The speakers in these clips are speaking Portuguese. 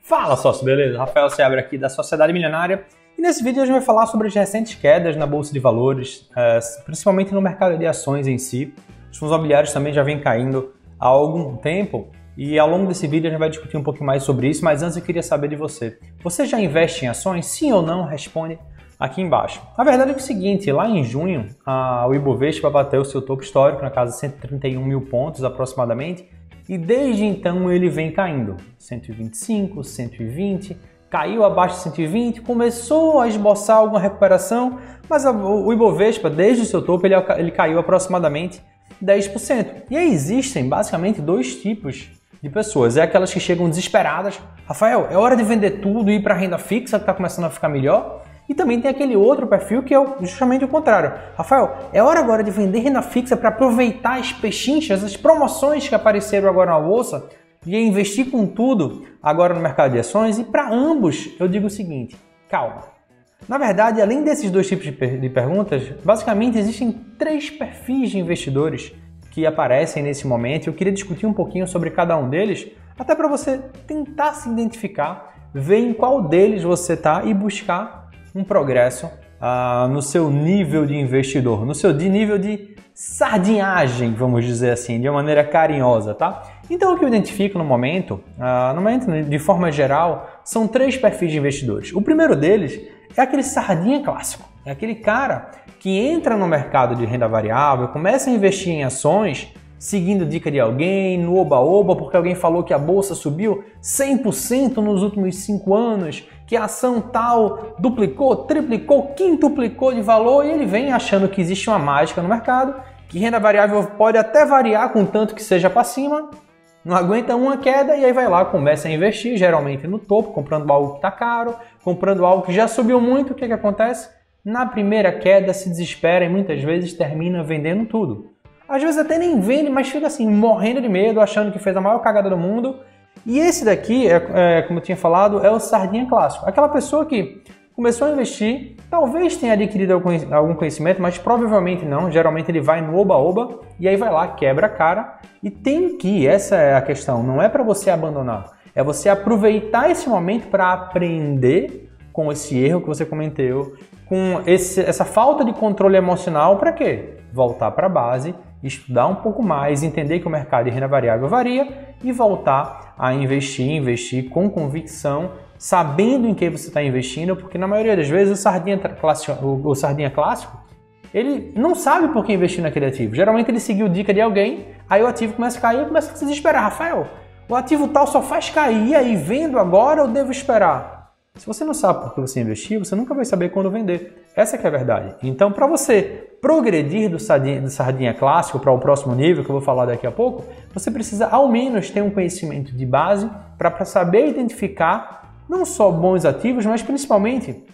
Fala sócio, beleza? Rafael Seabra aqui da Sociedade Milionária e nesse vídeo a gente vai falar sobre as recentes quedas na Bolsa de Valores, principalmente no mercado de ações em si. Os fundos imobiliários também já vêm caindo há algum tempo e ao longo desse vídeo a gente vai discutir um pouquinho mais sobre isso, mas antes eu queria saber de você. Você já investe em ações? Sim ou não? Responde aqui embaixo. A verdade é que é o seguinte, lá em junho o Ibovespa bateu o seu topo histórico na casa de 131 mil pontos aproximadamente. E desde então ele vem caindo, 125, 120, caiu abaixo de 120, começou a esboçar alguma recuperação, mas o Ibovespa, desde o seu topo, ele caiu aproximadamente 10%. E aí existem basicamente dois tipos de pessoas, aquelas que chegam desesperadas, Rafael, é hora de vender tudo e ir para a renda fixa que está começando a ficar melhor. E também tem aquele outro perfil que é justamente o contrário. Rafael, é hora agora de vender renda fixa para aproveitar as pechinchas, as promoções que apareceram agora na bolsa e investir com tudo agora no mercado de ações. E para ambos eu digo o seguinte, calma. Na verdade, além desses dois tipos de perguntas, basicamente existem três perfis de investidores que aparecem nesse momento. Eu queria discutir um pouquinho sobre cada um deles, até para você tentar se identificar, ver em qual deles você está e buscar um progresso no seu nível de investidor, no seu nível de sardinhagem, vamos dizer assim, de uma maneira carinhosa, tá? Então o que eu identifico no momento, de forma geral, são três perfis de investidores. O primeiro deles é aquele sardinha clássico, é aquele cara que entra no mercado de renda variável, começa a investir em ações, seguindo dica de alguém, no oba-oba, porque alguém falou que a bolsa subiu 100% nos últimos 5 anos, que a ação tal duplicou, triplicou, quintuplicou de valor e ele vem achando que existe uma mágica no mercado, que renda variável pode até variar com tanto que seja para cima, não aguenta uma queda e aí vai lá, começa a investir, geralmente no topo, comprando algo que está caro, comprando algo que já subiu muito, o que acontece? Na primeira queda se desespera e muitas vezes termina vendendo tudo. Às vezes até nem vende, mas fica assim, morrendo de medo, achando que fez a maior cagada do mundo. E esse daqui, como eu tinha falado, é o sardinha clássico. Aquela pessoa que começou a investir, talvez tenha adquirido algum conhecimento, mas provavelmente não. Geralmente ele vai no oba-oba e aí vai lá, quebra a cara. E essa é a questão, não é para você abandonar. É você aproveitar esse momento para aprender com esse erro que você cometeu, com essa falta de controle emocional, para quê? Voltar para a base, estudar um pouco mais, entender que o mercado de renda variável varia e voltar a investir com convicção, sabendo em que você está investindo, porque na maioria das vezes o sardinha clássico, ele não sabe por que investir naquele ativo. Geralmente ele seguiu dica de alguém, aí o ativo começa a cair e começa a se desesperar. Rafael, o ativo tal só faz cair, e aí vendo agora ou devo esperar? Se você não sabe por que você investiu, você nunca vai saber quando vender. Essa que é a verdade. Então, para você progredir do sardinha clássico para o próximo nível, que eu vou falar daqui a pouco, você precisa ao menos ter um conhecimento de base para saber identificar não só bons ativos, mas principalmente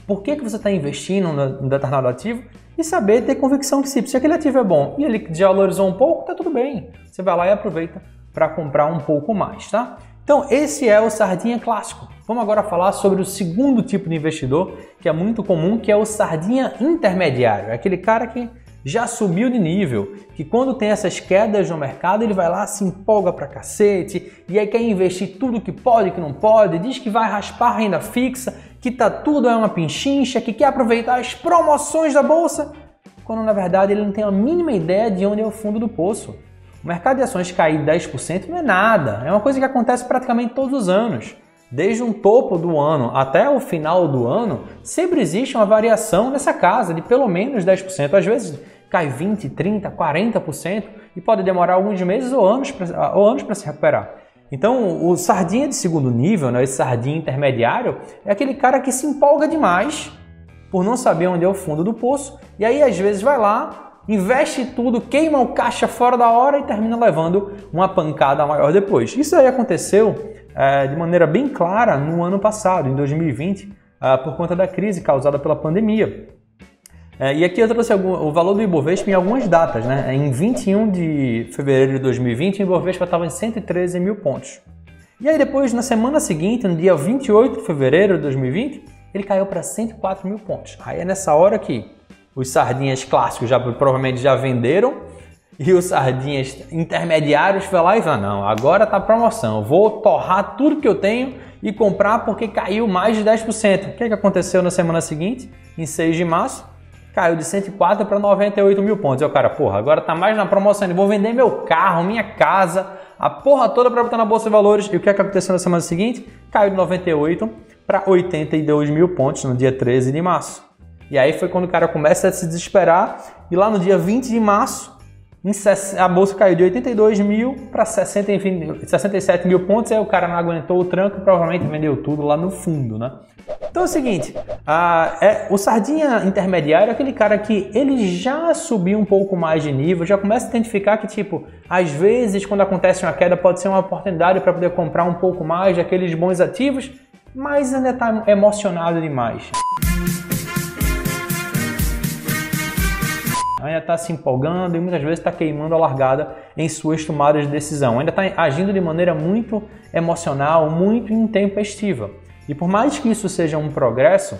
por que você está investindo em determinado ativo e saber ter convicção que se aquele ativo é bom e ele já valorizou um pouco, tá tudo bem. Você vai lá e aproveita para comprar um pouco mais, tá? Então, esse é o sardinha clássico. Vamos agora falar sobre o segundo tipo de investidor, que é muito comum, que é o sardinha intermediário. É aquele cara que já subiu de nível, que quando tem essas quedas no mercado, ele vai lá, se empolga pra cacete, e aí quer investir tudo que pode, que não pode, diz que vai raspar a renda fixa, que tudo é uma pinchincha, que quer aproveitar as promoções da bolsa, quando na verdade ele não tem a mínima ideia de onde é o fundo do poço. O mercado de ações cair 10% não é nada, é uma coisa que acontece praticamente todos os anos. Desde um topo do ano até o final do ano, sempre existe uma variação nessa casa de pelo menos 10%. Às vezes cai 20%, 30%, 40% e pode demorar alguns meses ou anos para se recuperar. Então, o sardinha de segundo nível, esse sardinha intermediário, é aquele cara que se empolga demais por não saber onde é o fundo do poço e aí às vezes vai lá, investe tudo, queima o caixa fora da hora e termina levando uma pancada maior depois. Isso aí aconteceu de maneira bem clara no ano passado, em 2020, por conta da crise causada pela pandemia. E aqui eu trouxe o valor do Ibovespa em algumas datas, né? Em 21 de fevereiro de 2020, o Ibovespa estava em 113 mil pontos. E aí depois, na semana seguinte, no dia 28 de fevereiro de 2020, ele caiu para 104 mil pontos. Aí é nessa hora que os sardinhas clássicos provavelmente já venderam E os sardinhas intermediários foi lá e falou, não, agora tá promoção, vou torrar tudo que eu tenho e comprar porque caiu mais de 10%. O que aconteceu na semana seguinte? Em 6 de março, caiu de 104 para 98 mil pontos. E o cara, porra, agora tá mais na promoção, eu vou vender meu carro, minha casa, a porra toda para botar na Bolsa de Valores. E o que aconteceu na semana seguinte? Caiu de 98 para 82 mil pontos no dia 13 de março. E aí foi quando o cara começa a se desesperar e lá no dia 20 de março, a bolsa caiu de 82 mil para 67 mil pontos, aí o cara não aguentou o tranco e provavelmente vendeu tudo lá no fundo, né? Então é o seguinte, o sardinha intermediário é aquele cara que ele já subiu um pouco mais de nível, já começa a identificar que, tipo, às vezes quando acontece uma queda pode ser uma oportunidade para poder comprar um pouco mais daqueles bons ativos, mas ainda está emocionado demais. Ainda está se empolgando e muitas vezes está queimando a largada em suas tomadas de decisão. Ainda está agindo de maneira muito emocional, muito intempestiva. E por mais que isso seja um progresso,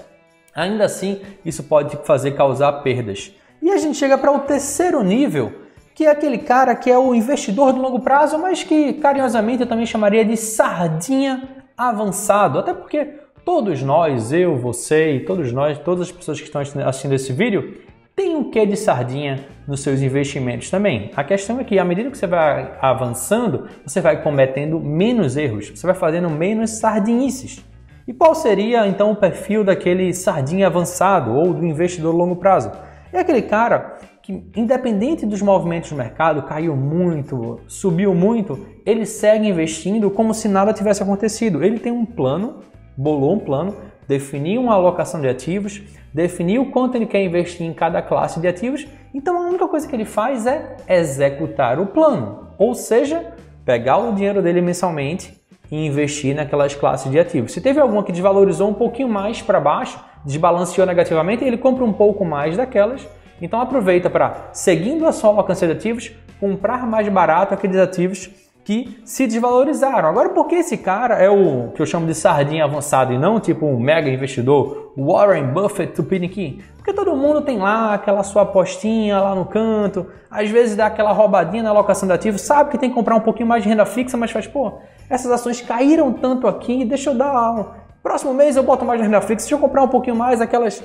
ainda assim isso pode causar perdas. E a gente chega para o terceiro nível, que é aquele cara que é o investidor de longo prazo, mas que carinhosamente eu também chamaria de sardinha avançado. Até porque todos nós, eu, você e todos nós, todas as pessoas que estão assistindo esse vídeo, tem um quê de sardinha nos seus investimentos também. A questão é que à medida que você vai avançando, você vai cometendo menos erros, você vai fazendo menos sardinices. E qual seria então o perfil daquele sardinha avançado ou do investidor a longo prazo? É aquele cara que, independente dos movimentos do mercado, caiu muito, subiu muito, ele segue investindo como se nada tivesse acontecido. Ele tem um plano, bolou um plano, definiu uma alocação de ativos, definiu quanto ele quer investir em cada classe de ativos, então a única coisa que ele faz é executar o plano, ou seja, pegar o dinheiro dele mensalmente e investir naquelas classes de ativos. Se teve alguma que desvalorizou um pouquinho mais para baixo, desbalanceou negativamente, ele compra um pouco mais daquelas, então aproveita para, seguindo a sua alocação de ativos, comprar mais barato aqueles ativos que se desvalorizaram. Agora, por que esse cara é o que eu chamo de sardinha avançado e não tipo um mega investidor, Warren Buffett, Tupiniquim? Porque todo mundo tem lá aquela sua apostinha lá no canto, às vezes dá aquela roubadinha na alocação de ativos, sabe que tem que comprar um pouquinho mais de renda fixa, mas faz, pô, essas ações caíram tanto aqui, deixa eu dar... Próximo mês eu boto mais na renda fixa, deixa eu comprar um pouquinho mais aquelas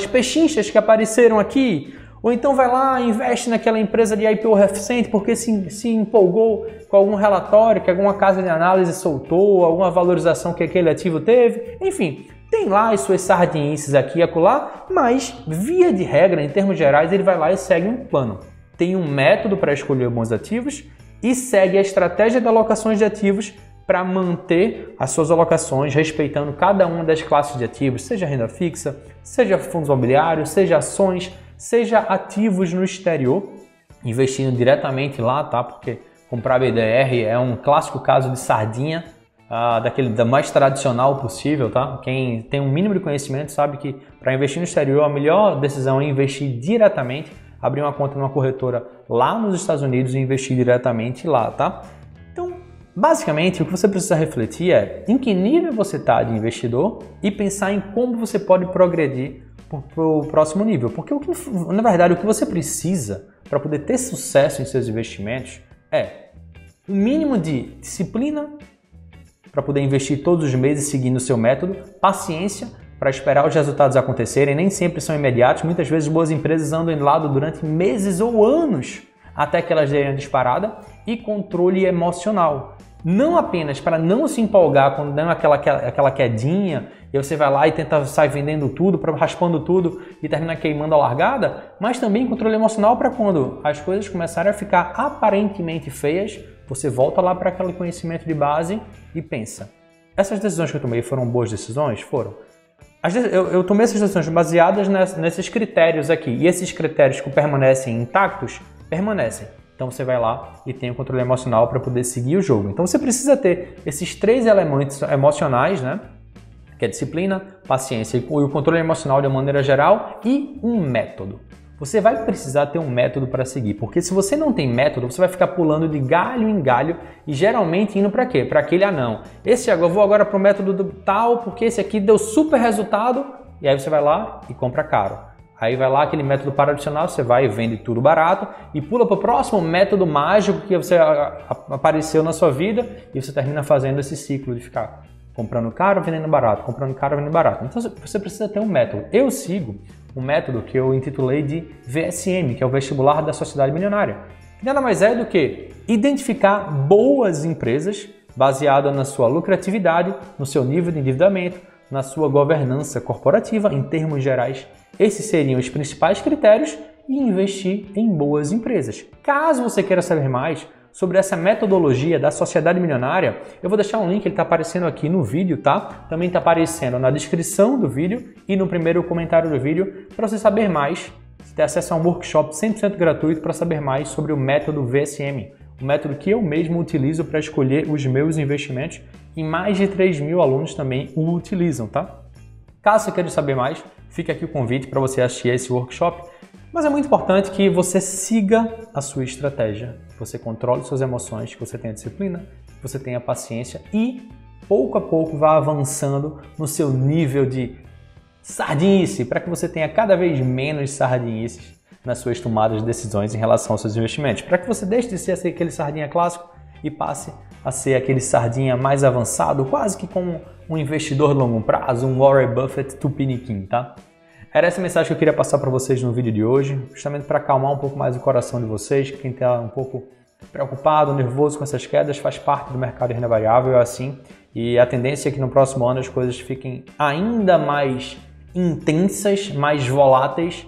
pechinchas que apareceram aqui. Ou então vai lá e investe naquela empresa de IPO recente porque se empolgou com algum relatório que alguma casa de análise soltou, alguma valorização que aquele ativo teve. Enfim, tem lá as suas sardinices aqui e acolá, mas via de regra, em termos gerais, ele vai lá e segue um plano. Tem um método para escolher bons ativos e segue a estratégia de alocações de ativos para manter as suas alocações respeitando cada uma das classes de ativos, seja renda fixa, seja fundos imobiliários, seja ações, seja ativos no exterior, investindo diretamente lá, tá? Porque comprar BDR é um clássico caso de sardinha, da mais tradicional possível, tá? Quem tem um mínimo de conhecimento sabe que para investir no exterior a melhor decisão é investir diretamente, abrir uma conta numa corretora lá nos Estados Unidos e investir diretamente lá, tá? Então, basicamente, o que você precisa refletir é em que nível você está de investidor e pensar em como você pode progredir para o próximo nível. Porque, na verdade, o que você precisa para poder ter sucesso em seus investimentos é um mínimo de disciplina para poder investir todos os meses seguindo o seu método, paciência para esperar os resultados acontecerem, nem sempre são imediatos, muitas vezes boas empresas andam de lado durante meses ou anos até que elas deem a disparada, e controle emocional. Não apenas para não se empolgar quando dá aquela quedinha e você vai lá e tenta sair vendendo tudo, raspando tudo e termina queimando a largada, mas também controle emocional para quando as coisas começarem a ficar aparentemente feias, você volta lá para aquele conhecimento de base e pensa, essas decisões que eu tomei foram boas decisões? Foram. Eu tomei essas decisões baseadas nesses critérios aqui, e esses critérios que permanecem intactos, permanecem. Então você vai lá e tem o controle emocional para poder seguir o jogo. Então você precisa ter esses três elementos emocionais, né? Que é disciplina, paciência e o controle emocional de uma maneira geral e um método. Você vai precisar ter um método para seguir, porque se você não tem método, você vai ficar pulando de galho em galho e geralmente indo para quê? Para aquele não. Eu vou agora para o método tal porque esse aqui deu super resultado e aí você vai lá e compra caro. Aí vai lá aquele método tradicional, você vai e vende tudo barato e pula para o próximo método mágico que você apareceu na sua vida e você termina fazendo esse ciclo de ficar comprando caro, vendendo barato, comprando caro, vendendo barato. Então você precisa ter um método. Eu sigo um método que eu intitulei de VSM, que é o Vestibular da Sociedade Milionária. Que nada mais é do que identificar boas empresas baseadas na sua lucratividade, no seu nível de endividamento, na sua governança corporativa, em termos gerais. Esses seriam os principais critérios e investir em boas empresas. Caso você queira saber mais sobre essa metodologia da Sociedade Milionária, eu vou deixar um link, ele está aparecendo aqui no vídeo, tá? Também está aparecendo na descrição do vídeo e no primeiro comentário do vídeo para você saber mais, ter acesso a um workshop 100% gratuito para saber mais sobre o método VSM, o método que eu mesmo utilizo para escolher os meus investimentos e mais de 3.000 alunos também o utilizam, tá? Caso você queira saber mais, fica aqui o convite para você assistir a esse workshop. Mas é muito importante que você siga a sua estratégia, que você controle suas emoções, que você tenha disciplina, que você tenha paciência e, pouco a pouco, vá avançando no seu nível de sardinice, para que você tenha cada vez menos sardinices nas suas tomadas de decisões em relação aos seus investimentos, para que você deixe de ser aquele sardinha clássico e passe a ser aquele sardinha mais avançado, quase que como um investidor de longo prazo, um Warren Buffett tupiniquim, tá? Era essa mensagem que eu queria passar para vocês no vídeo de hoje, justamente para acalmar um pouco mais o coração de vocês, quem está um pouco preocupado, nervoso com essas quedas, faz parte do mercado de renda variável, é assim, e a tendência é que no próximo ano as coisas fiquem ainda mais intensas, mais voláteis,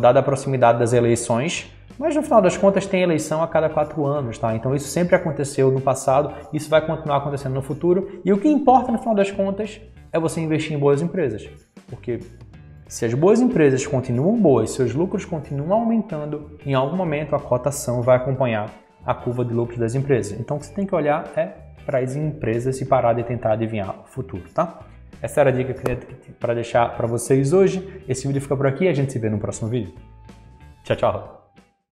dada a proximidade das eleições, mas no final das contas tem eleição a cada 4 anos, tá? Então isso sempre aconteceu no passado, isso vai continuar acontecendo no futuro, e o que importa no final das contas é você investir em boas empresas, porque se as boas empresas continuam boas, seus lucros continuam aumentando, em algum momento a cotação vai acompanhar a curva de lucros das empresas. Então o que você tem que olhar é para as empresas e parar de tentar adivinhar o futuro, tá? Essa era a dica que eu queria para deixar para vocês hoje. Esse vídeo fica por aqui e a gente se vê no próximo vídeo. Tchau, tchau!